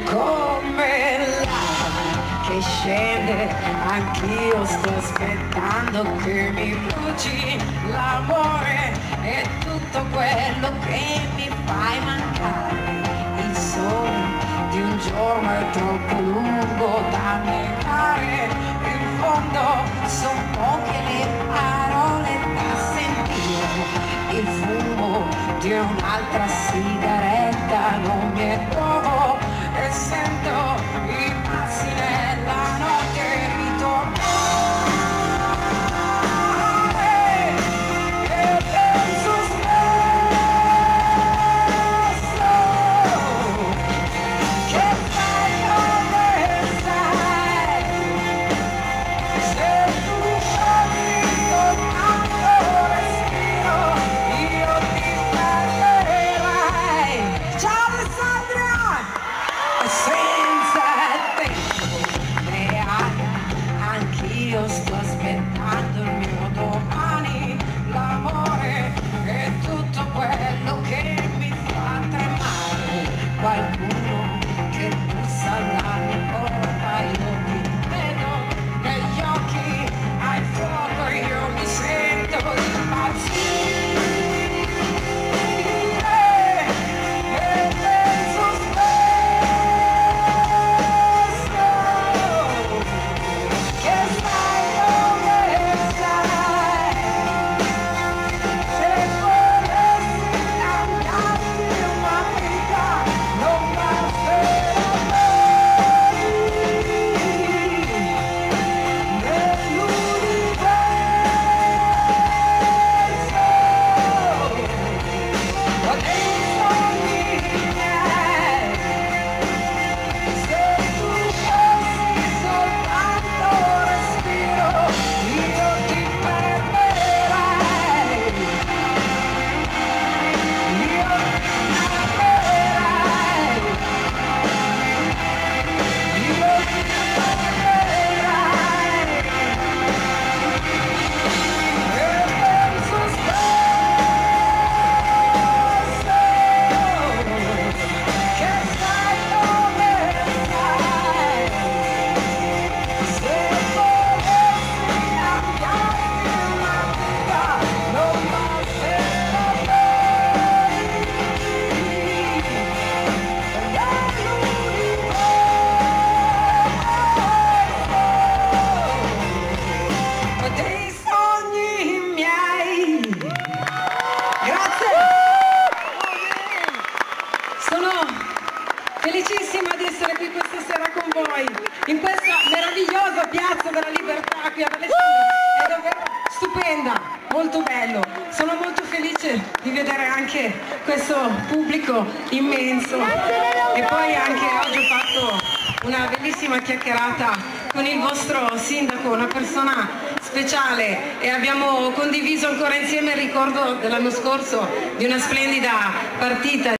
come l'acqua che scende, anch'io sto aspettando che mi bruci l'amore e tutto quello che mi fai mancare. Il sole di un giorno è troppo lungo da negare, in fondo son poche le parole da sentire, il fumo di un'altra sigaretta non mi è nuovo e sento i passi nella notte ritornare e penso spesso che fai come sai, se tu sciogli soltanto respiro io ti parlerai. Ciao Alessandra! Senza tempo reale, anch'io sto aspettando il mio domani, l'amore e tutto quello che mi fa tremare. Qualcuno che bussa alla mia porta, io ti vedo negli occhi, hai fuoco, io mi sento impazzire e penso che sai come stai, se volessi cambiarti una vita non basterà mai nell'universo, ma dei sogni miei, se tu fossi soltanto respiro io ti perderai, io ti perderai, io ti perderai e penso spesso che sai come sai, se volessi cambiarti una vita non basterà mai nell'universo dei sogni miei. Grazie! Sono felicissima di essere qui questa sera con voi, in questa meravigliosa piazza della Libertà qui ad Alessandria. È davvero stupenda, molto bello. Sono molto felice di vedere anche questo pubblico immenso. E poi anche oggi ho fatto una bellissima chiacchierata con il vostro sindaco, una persona speciale, e abbiamo condiviso ancora insieme il ricordo dell'anno scorso di una splendida partita